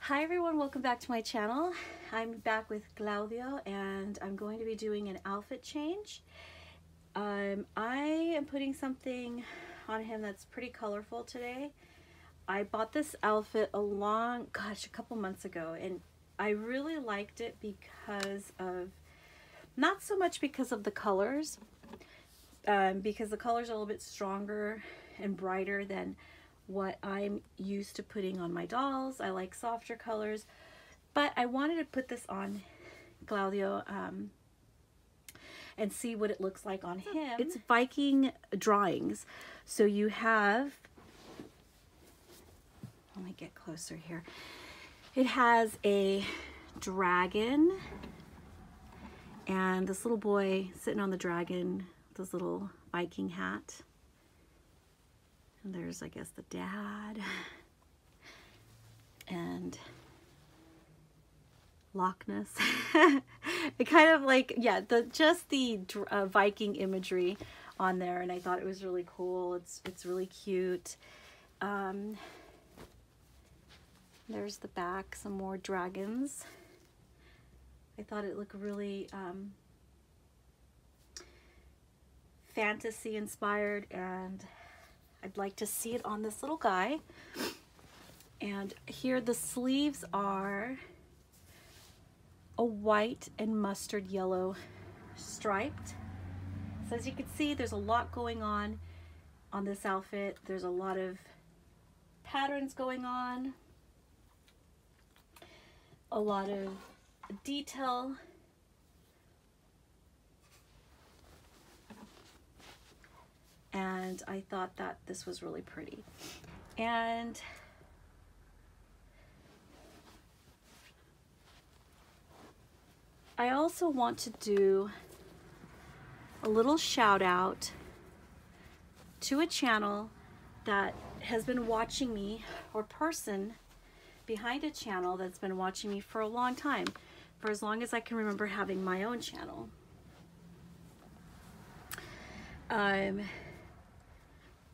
Hi everyone, welcome back to my channel. I'm back with Claudio and I'm going to be doing an outfit change. I am putting something on him that's pretty colorful today. I bought this outfit a couple months ago, and I really liked it because of, not so much because of the colors, because the colors are a little bit stronger and brighter than what I'm used to putting on my dolls. I like softer colors, but I wanted to put this on Claudio and see what it looks like on him. It's Viking drawings. So you have, let me get closer here. It has a dragon and this little boy sitting on the dragon with this little Viking hat. And there's, I guess, the dad and Loch Ness. It kind of like, yeah, just the Viking imagery on there, and I thought it was really cool. It's really cute. There's the back, some more dragons. I thought it looked really fantasy inspired, and I'd like to see it on this little guy. And here the sleeves are a white and mustard yellow striped. So as you can see, there's a lot going on this outfit. There's a lot of patterns going on, a lot of detail. And I thought that this was really pretty. And I also want to do a little shout out to a channel that has been watching me, or person behind a channel that's been watching me for a long time, for as long as I can remember having my own channel.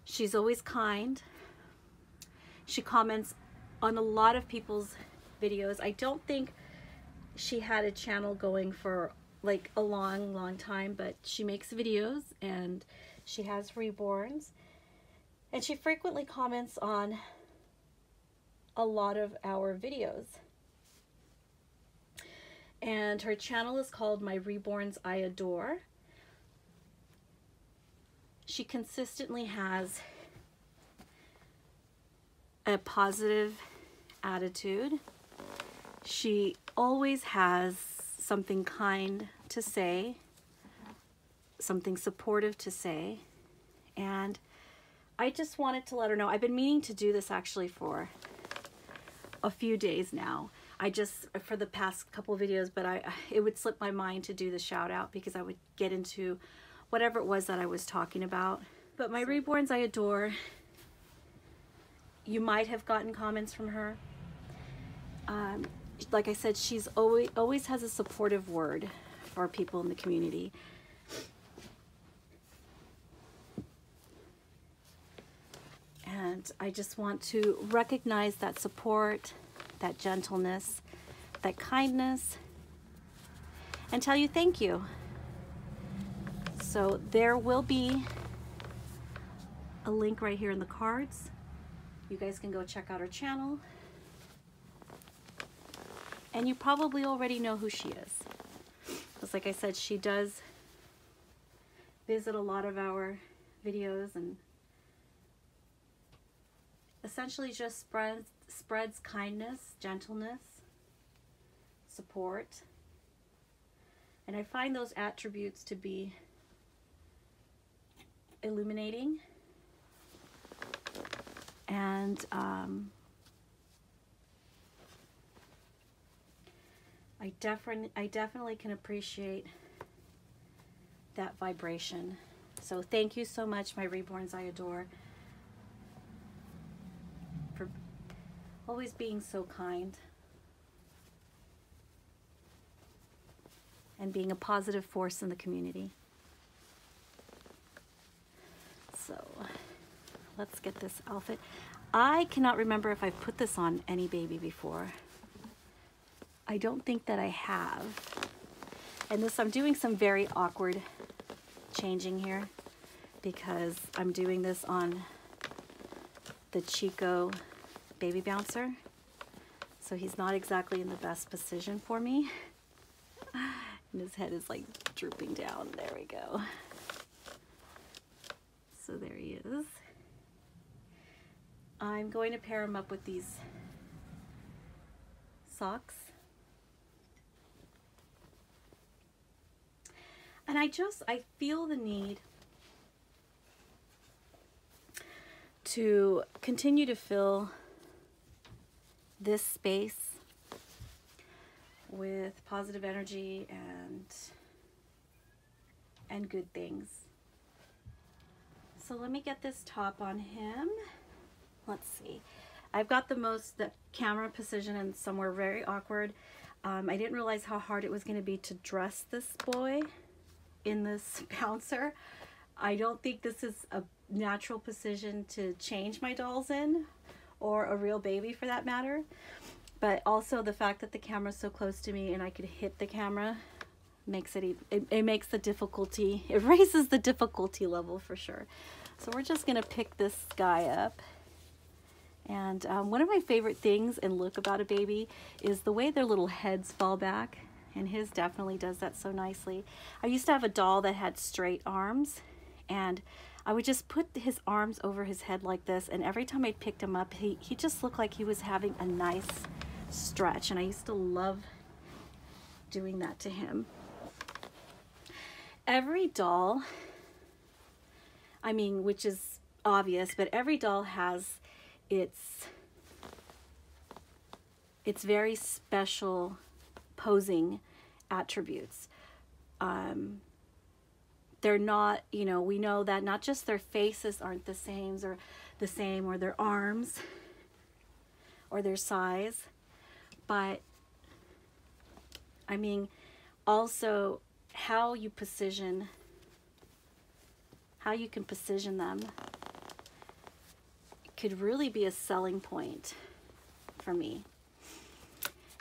She's always kind. She comments on a lot of people's videos. I don't think she had a channel going for like a long time, but she makes videos and she has reborns, and she frequently comments on a lot of our videos. And her channel is called My Reborns I Adore. She consistently has a positive attitude. She always has something kind to say, something supportive to say, and I just wanted to let her know. I've been meaning to do this actually for a few days now. For the past couple of videos, but it would slip my mind to do the shout out because I would get into whatever it was that I was talking about. But My Reborns I Adore, you might have gotten comments from her. Like I said, she's always has a supportive word for people in the community. And I just want to recognize that support, that gentleness, that kindness, and tell you thank you. So there will be a link right here in the cards. You guys can go check out her channel. And you probably already know who she is. Because like I said, she does visit a lot of our videos and essentially just spreads kindness, gentleness, support. And I find those attributes to be illuminating, and I definitely can appreciate that vibration. So thank you so much, My Reborns I Adore, for always being so kind and being a positive force in the community. So let's get this outfit. I cannot remember if I've put this on any baby before. I don't think that I have. And this, I'm doing some very awkward changing here because I'm doing this on the Chico baby bouncer. So he's not exactly in the best position for me. And his head is like drooping down. There we go. So there he is. I'm going to pair him up with these socks. And I feel the need to continue to fill this space with positive energy and good things. So let me get this top on him. Let's see. I've got the camera position in somewhere very awkward. I didn't realize how hard it was going to be to dress this boy in this bouncer. I don't think this is a natural position to change my dolls in, or a real baby for that matter. But also the fact that the camera's so close to me and I could hit the camera makes it makes the difficulty, it raises the difficulty level for sure. So we're just gonna pick this guy up. And one of my favorite things and look about a baby is the way their little heads fall back. And his definitely does that so nicely. I used to have a doll that had straight arms, and I would just put his arms over his head like this, and every time I picked him up, he just looked like he was having a nice stretch, and I used to love doing that to him. Every doll, I mean, which is obvious, but every doll has its very special posing attributes. They're not, you know, we know that not just their faces aren't the same, or their arms or their size, but I mean also how you can position them could really be a selling point for me.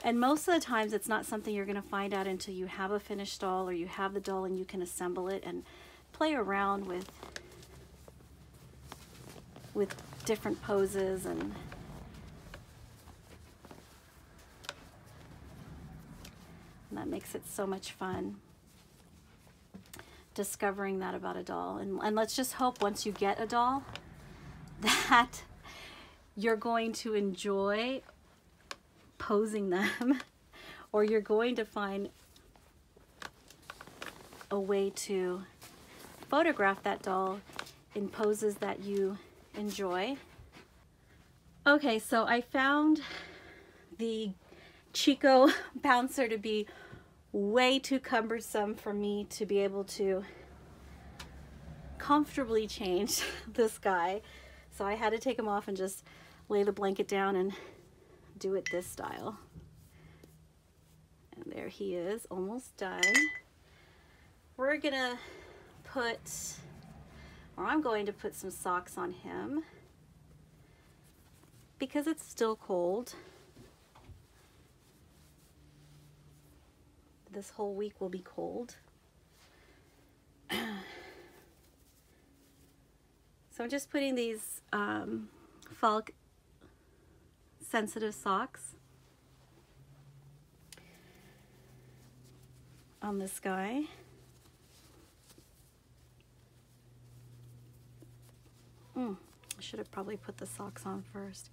And most of the times it's not something you're going to find out until you have a finished doll, or you have the doll and you can assemble it and play around with different poses and that makes it so much fun discovering that about a doll. And let's just hope once you get a doll that you're going to enjoy posing them, or you're going to find a way to photograph that doll in poses that you enjoy. Okay, so I found the Chico bouncer to be way too cumbersome for me to be able to comfortably change this guy. So I had to take him off and just lay the blanket down and do it this style. And there he is, almost done. We're gonna I'm going to put some socks on him because it's still cold. This whole week will be cold. So I'm just putting these fall sensitive socks on this guy. I should have probably put the socks on first.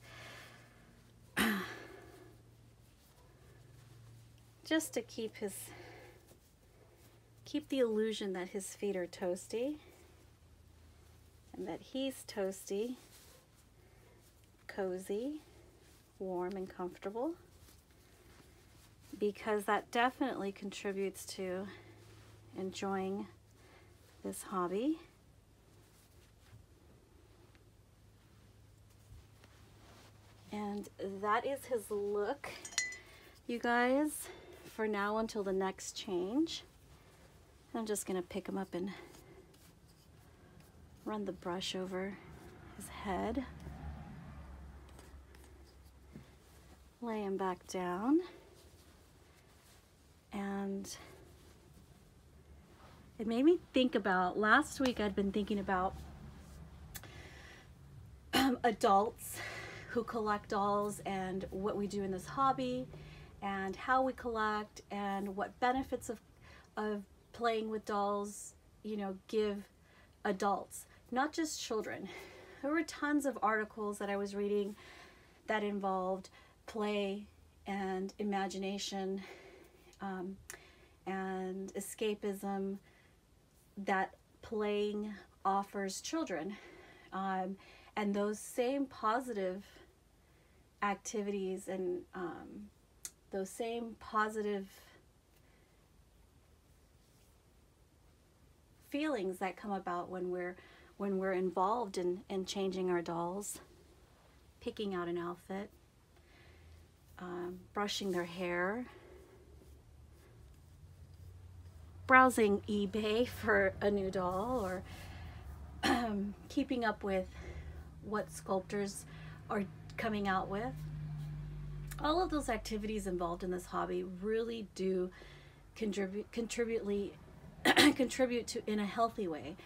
Just to keep the illusion that his feet are toasty and that he's toasty, cozy, warm and comfortable, because that definitely contributes to enjoying this hobby. And that is his look, you guys, for now until the next change. I'm just gonna pick him up and run the brush over his head. Lay him back down. and it made me think about, last week I'd been thinking about adults who collect dolls and what we do in this hobby and how we collect and what benefits of playing with dolls, you know, give adults, not just children. There were tons of articles that I was reading that involved play and imagination and escapism that playing offers children. And those same positive activities and those same positive feelings that come about when we're involved in changing our dolls, picking out an outfit, brushing their hair, browsing eBay for a new doll, or keeping up with what sculptors are coming out with. All of those activities involved in this hobby really do contribute to, in a healthy way,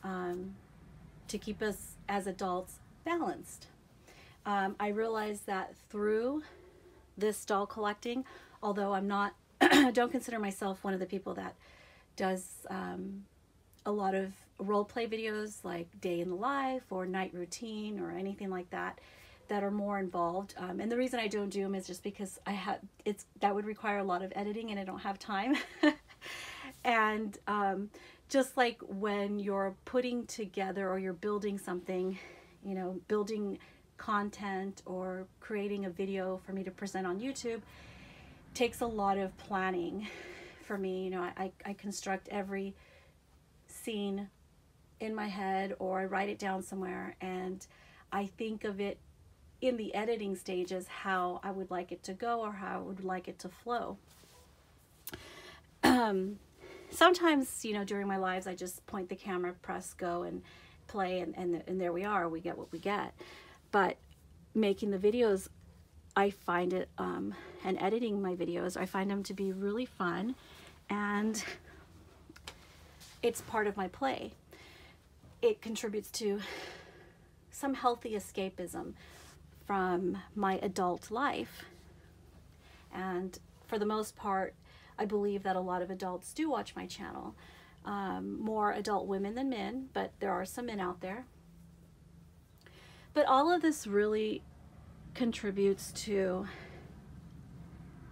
to keep us as adults balanced. I realized that through this doll collecting, although I'm not, don't consider myself one of the people that does a lot of role play videos like day in the life or night routine or anything like that are more involved. And the reason I don't do them is just because that would require a lot of editing and I don't have time. And just like when you're putting together or you're building something, you know, building content or creating a video for me to present on YouTube takes a lot of planning for me. You know, I construct every scene in my head or I write it down somewhere and I think of it in the editing stages how I would like it to go or how I would like it to flow. Sometimes, you know, during my lives I just point the camera, press go and play and there we are, we get what we get. But making the videos, I find it, and editing my videos, I find them to be really fun and it's part of my play. It contributes to some healthy escapism from my adult life. And for the most part, I believe that a lot of adults do watch my channel. More adult women than men, but there are some men out there. But all of this really contributes to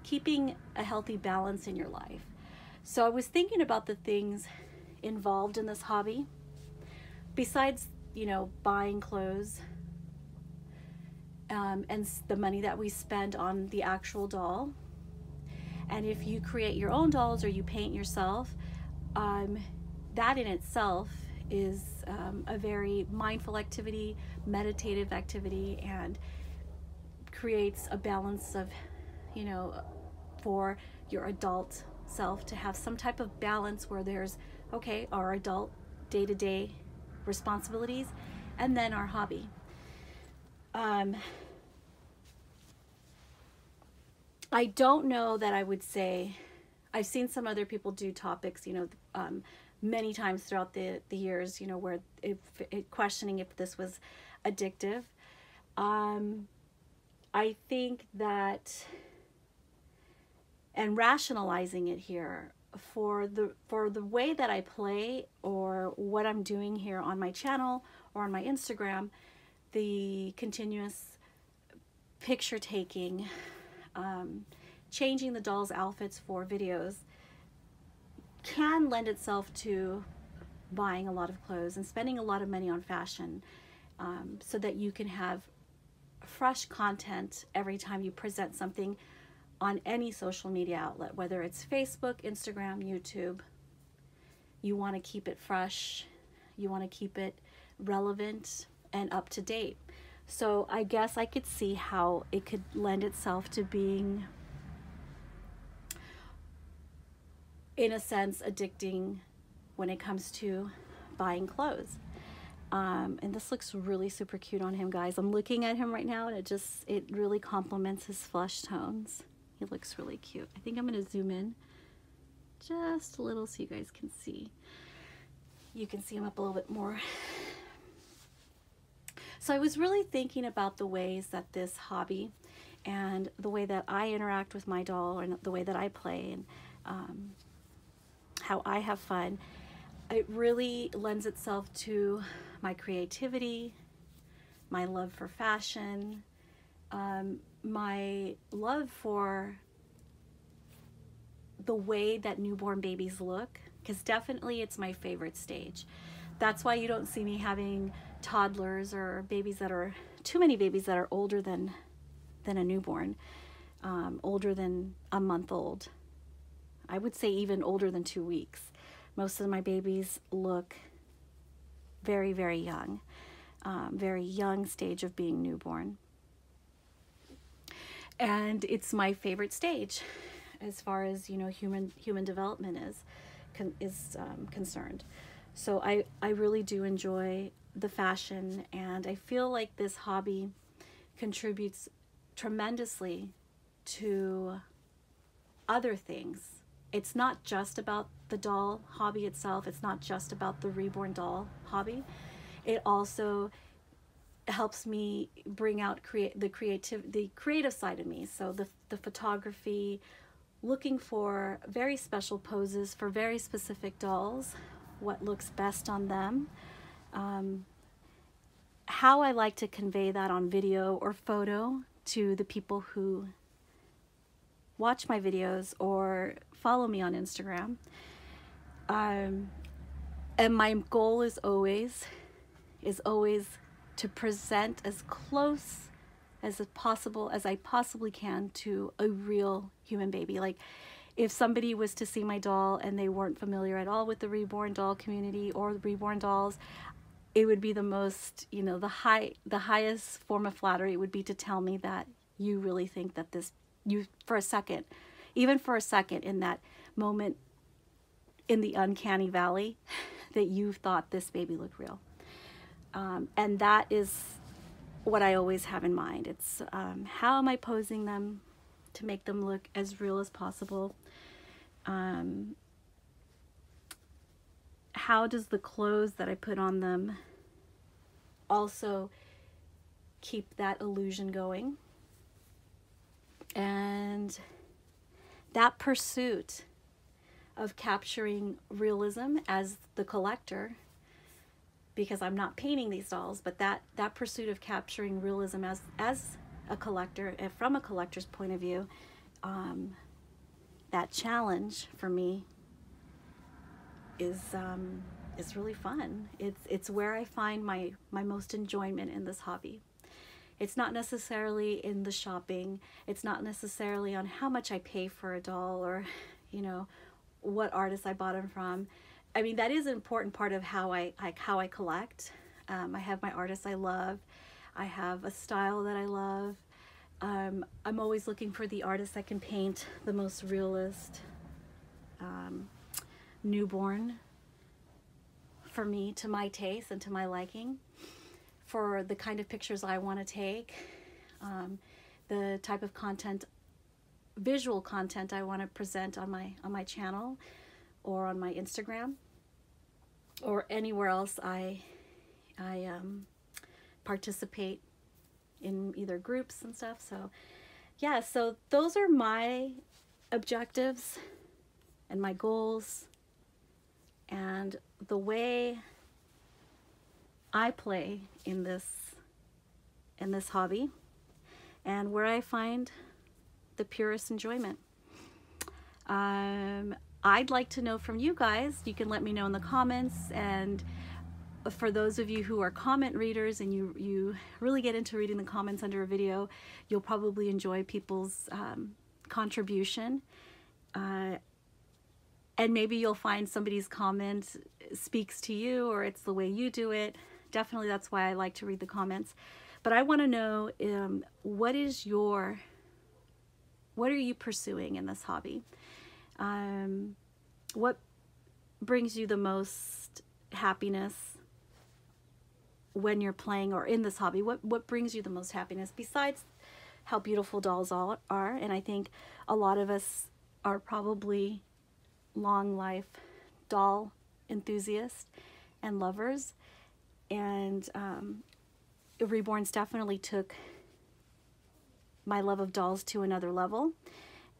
keeping a healthy balance in your life. So I was thinking about the things involved in this hobby, besides, you know, buying clothes and the money that we spend on the actual doll. And if you create your own dolls or you paint yourself, that in itself is a very mindful activity, meditative activity, and creates a balance of, you know, for your adult self to have some type of balance where there's, okay, our adult day-to-day responsibilities and then our hobby. I don't know that I would say, I've seen some other people do topics, you know, many times throughout the years, you know, where questioning if this was addictive. I think that, and rationalizing it here, for the way that I play or what I'm doing here on my channel or on my Instagram, the continuous picture taking, changing the doll's outfits for videos can lend itself to buying a lot of clothes and spending a lot of money on fashion, so that you can have fresh content every time you present something on any social media outlet, whether it's Facebook, Instagram, YouTube. You want to keep it fresh, you want to keep it relevant and up to date. So I guess I could see how it could lend itself to being, in a sense, addicting when it comes to buying clothes. And this looks really super cute on him, guys. I'm looking at him right now and it really complements his flesh tones. He looks really cute. I think I'm going to zoom in just a little so you guys can see. You can see him up a little bit more. So I was really thinking about the ways that this hobby and the way that I interact with my doll and the way that I play and how I have fun, it really lends itself to my creativity, my love for fashion, my love for the way that newborn babies look, because definitely it's my favorite stage. That's why you don't see me having toddlers or babies that are, too many babies that are older than a newborn, older than a month old. I would say even older than 2 weeks. Most of my babies look very, very young stage of being newborn. And it's my favorite stage as far as, you know, human development is concerned. So I really do enjoy the fashion, and I feel like this hobby contributes tremendously to other things. It's not just about the doll hobby itself. It's not just about the reborn doll hobby. It also helps me bring out the creative side of me. So the photography, looking for very special poses for very specific dolls, what looks best on them, how I like to convey that on video or photo to the people who watch my videos or follow me on Instagram. And my goal is always to present as close as I possibly can to a real human baby. Like, if somebody was to see my doll and they weren't familiar at all with the reborn doll community or the reborn dolls, it would be the most, you know, the highest form of flattery would be to tell me that you really think that for a second, even for a second in that moment in the uncanny valley, that you thought this baby looked real. And that is what I always have in mind. It's how am I posing them to make them look as real as possible? How does the clothes that I put on them also keep that illusion going? And that pursuit of capturing realism as the collector, because I'm not painting these dolls, but that pursuit of capturing realism as a collector, and from a collector's point of view, that challenge for me is really fun. It's where I find my most enjoyment in this hobby. It's not necessarily in the shopping. It's not necessarily on how much I pay for a doll or, you know, what artist I bought them from. I mean, that is an important part of how I collect. I have my artists I love. I have a style that I love. I'm always looking for the artist that can paint the most realist newborn for me, to my taste and to my liking, for the kind of pictures I want to take, the type of content, visual content I want to present on my channel or on my Instagram or anywhere else I participate in either groups and stuff. So yeah, so those are my objectives and my goals and the way I play in this hobby, and where I find the purest enjoyment. I'd like to know from you guys. You can let me know in the comments, and for those of you who are comment readers and you really get into reading the comments under a video, you'll probably enjoy people's contribution. And maybe you'll find somebody's comment speaks to you, or it's the way you do it. Definitely, that's why I like to read the comments. But I want to know, what are you pursuing in this hobby? What brings you the most happiness when you're playing or in this hobby? What brings you the most happiness besides how beautiful dolls all are? And I think a lot of us are probably long life doll enthusiasts and lovers, and Reborns definitely took my love of dolls to another level.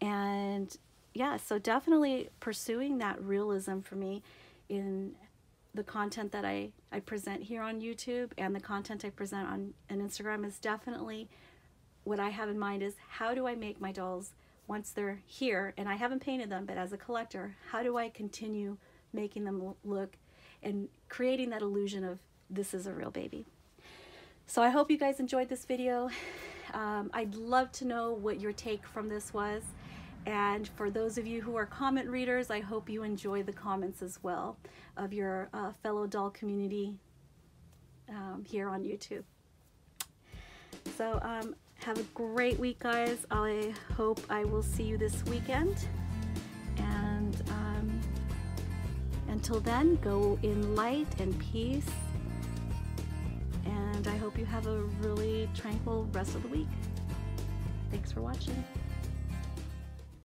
And yeah, so definitely pursuing that realism for me in the content that I present here on YouTube and the content I present on Instagram is definitely what I have in mind. Is how do I make my dolls, once they're here and I haven't painted them, but as a collector, how do I continue making them look and creating that illusion of this is a real baby. So I hope you guys enjoyed this video. I'd love to know what your take from this was. And for those of you who are comment readers, I hope you enjoy the comments as well of your fellow doll community here on YouTube. So have a great week, guys. I hope I will see you this weekend. And until then, go in light and peace. And I hope you have a really tranquil rest of the week. Thanks for watching.